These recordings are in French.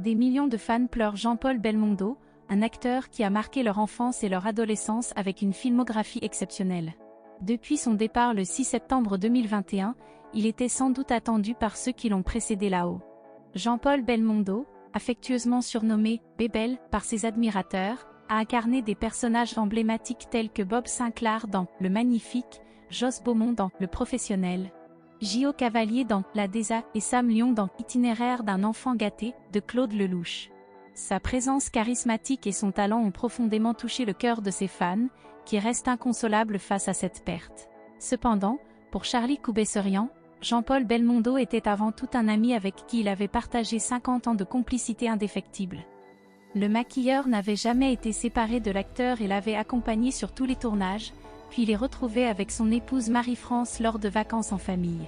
Des millions de fans pleurent Jean-Paul Belmondo, un acteur qui a marqué leur enfance et leur adolescence avec une filmographie exceptionnelle. Depuis son départ le 6 septembre 2021, il était sans doute attendu par ceux qui l'ont précédé là-haut. Jean-Paul Belmondo, affectueusement surnommé « Bébel » par ses admirateurs, a incarné des personnages emblématiques tels que Bob Sinclair dans « Le Magnifique », Joss Beaumont dans « Le Professionnel », J.O. Cavalier dans La Deza et Sam Lyon dans Itinéraire d'un enfant gâté de Claude Lelouch. Sa présence charismatique et son talent ont profondément touché le cœur de ses fans, qui restent inconsolables face à cette perte. Cependant, pour Charlie Coubesserian, Jean-Paul Belmondo était avant tout un ami avec qui il avait partagé 50 ans de complicité indéfectible. Le maquilleur n'avait jamais été séparé de l'acteur et l'avait accompagné sur tous les tournages, puis les retrouvait avec son épouse Marie-France lors de vacances en famille.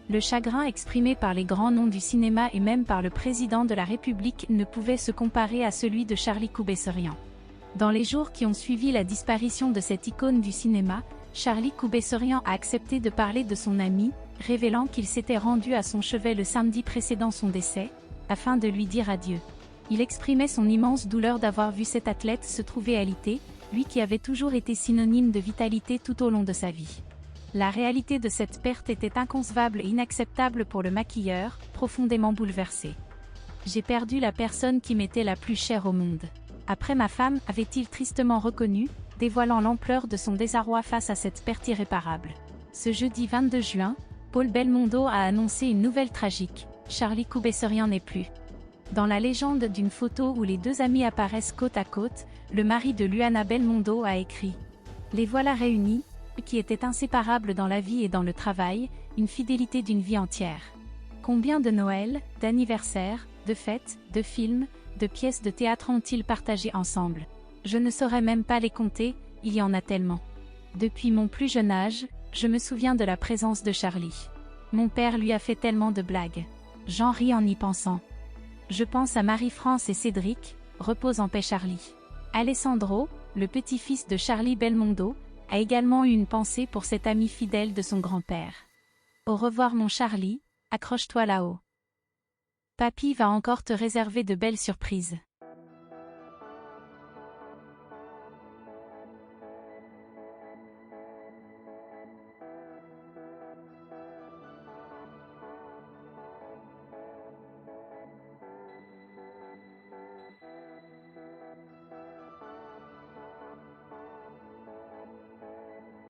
Le chagrin exprimé par les grands noms du cinéma et même par le président de la République ne pouvait se comparer à celui de Charlie Coubesserian. Dans les jours qui ont suivi la disparition de cette icône du cinéma, Charlie Coubesserian a accepté de parler de son ami, révélant qu'il s'était rendu à son chevet le samedi précédant son décès, afin de lui dire adieu. Il exprimait son immense douleur d'avoir vu cet athlète se trouver alité, lui qui avait toujours été synonyme de vitalité tout au long de sa vie. La réalité de cette perte était inconcevable et inacceptable pour le maquilleur, profondément bouleversé. « J'ai perdu la personne qui m'était la plus chère au monde. Après ma femme », avait-il tristement reconnu, dévoilant l'ampleur de son désarroi face à cette perte irréparable. Ce jeudi 22 juin, Paul Belmondo a annoncé une nouvelle tragique, Charlie Coubesserian n'est plus. Dans la légende d'une photo où les deux amis apparaissent côte à côte, le mari de Luana Belmondo a écrit « Les voilà réunis, qui étaient inséparables dans la vie et dans le travail, une fidélité d'une vie entière. Combien de Noëls, d'anniversaires, de fêtes, de films, de pièces de théâtre ont-ils partagé ensemble? Je ne saurais même pas les compter, il y en a tellement. Depuis mon plus jeune âge, je me souviens de la présence de Charlie. Mon père lui a fait tellement de blagues. J'en ris en y pensant. Je pense à Marie-France et Cédric, repose en paix Charlie. » Alessandro, le petit-fils de Charlie Belmondo, a également eu une pensée pour cet ami fidèle de son grand-père. « Au revoir mon Charlie, accroche-toi là-haut. Papy va encore te réserver de belles surprises. »